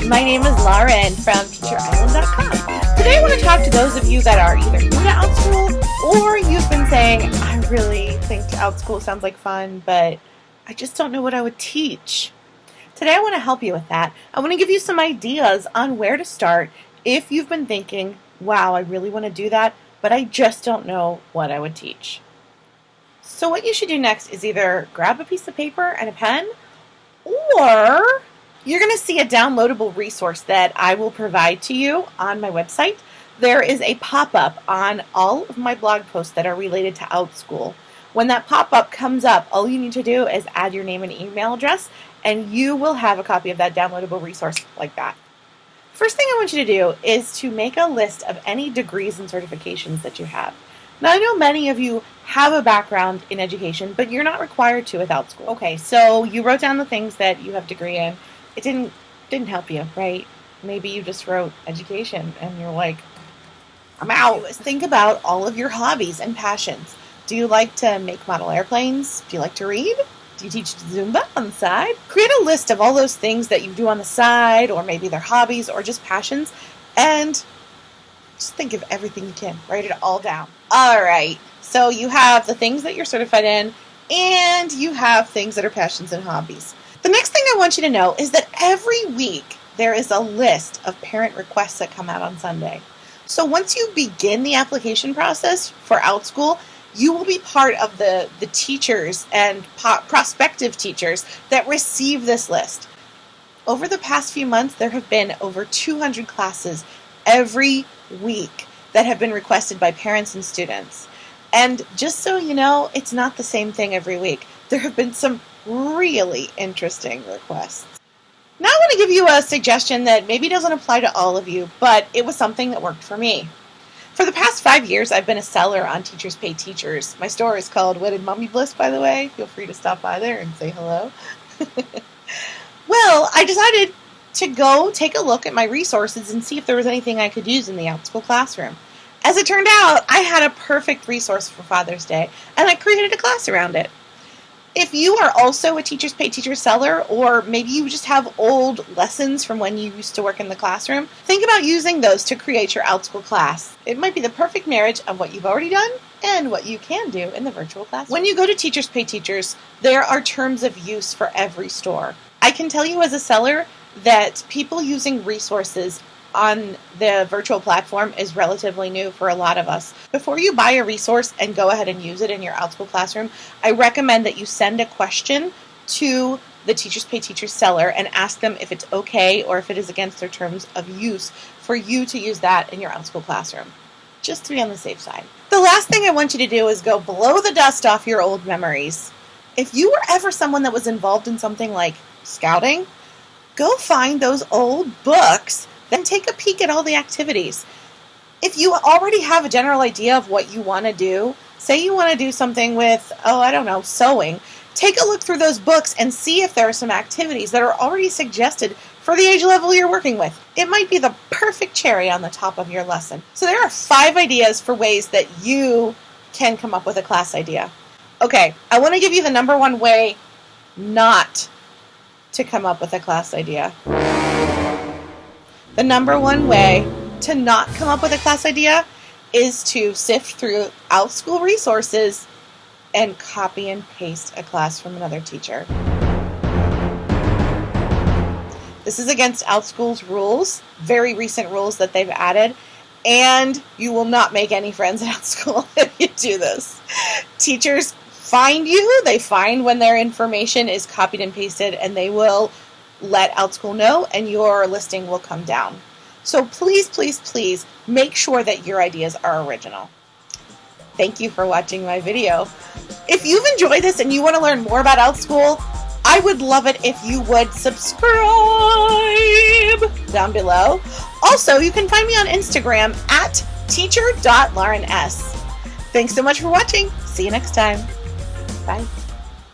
My name is Lauren from TeacherIsland.com. Today I want to talk to those of you that are either new to Outschool or you've been saying, I really think Outschool sounds like fun, but I just don't know what I would teach. Today I want to help you with that. I want to give you some ideas on where to start if you've been thinking, wow, I really want to do that, but I just don't know what I would teach. So what you should do next is either grab a piece of paper and a pen, or you're going to see a downloadable resource that I will provide to you on my website. There is a pop-up on all of my blog posts that are related to Outschool. When that pop-up comes up, all you need to do is add your name and email address, and you will have a copy of that downloadable resource like that. First thing I want you to do is to make a list of any degrees and certifications that you have. Now, I know many of you have a background in education, but you're not required to with Outschool. Okay, so you wrote down the things that you have a degree in. It didn't help you, right? Maybe you just wrote education and you're like, I'm out. Think about all of your hobbies and passions. Do you like to make model airplanes? Do you like to read? Do you teach Zumba on the side? Create a list of all those things that you do on the side, or maybe they're hobbies or just passions, and just think of everything you can. Write it all down. All right, so you have the things that you're certified in, and you have things that are passions and hobbies. The next thing I want you to know is that every week there is a list of parent requests that come out on Sunday. So once you begin the application process for Outschool, you will be part of the teachers and prospective teachers that receive this list. Over the past few months, there have been over 200 classes every week that have been requested by parents and students. And just so you know, it's not the same thing every week. There have been some really interesting requests. Now I want to give you a suggestion that maybe doesn't apply to all of you, but it was something that worked for me. For the past 5 years, I've been a seller on Teachers Pay Teachers. My store is called Wedded Mommy Bliss, by the way. Feel free to stop by there and say hello. Well, I decided to go take a look at my resources and see if there was anything I could use in the Outschool classroom. As it turned out, I had a perfect resource for Father's Day, and I created a class around it. If you are also a Teachers Pay Teachers seller, or maybe you just have old lessons from when you used to work in the classroom, think about using those to create your Outschool class. It might be the perfect marriage of what you've already done and what you can do in the virtual classroom. When you go to Teachers Pay Teachers, there are terms of use for every store. I can tell you as a seller that people using resources on the virtual platform is relatively new for a lot of us. Before you buy a resource and go ahead and use it in your Outschool classroom, I recommend that you send a question to the Teachers Pay Teachers seller and ask them if it's okay or if it is against their terms of use for you to use that in your Outschool classroom, just to be on the safe side. The last thing I want you to do is go blow the dust off your old memories. If you were ever someone that was involved in something like scouting, go find those old books, then take a peek at all the activities. If you already have a general idea of what you want to do, say you want to do something with, sewing, take a look through those books and see if there are some activities that are already suggested for the age level you're working with. It might be the perfect cherry on the top of your lesson. So there are 5 ideas for ways that you can come up with a class idea. Okay, I want to give you the number one way not to come up with a class idea. The number one way to not come up with a class idea is to sift through Outschool resources and copy and paste a class from another teacher. This is against Outschool's rules, very recent rules that they've added, and you will not make any friends at Outschool if you do this. Teachers find you, they find when their information is copied and pasted, and they will let Outschool know, and your listing will come down. So please, please, please make sure that your ideas are original. Thank you for watching my video. If you've enjoyed this and you want to learn more about Outschool, I would love it if you would subscribe down below. Also, you can find me on Instagram at teacher.laurens. Thanks so much for watching. See you next time. Bye.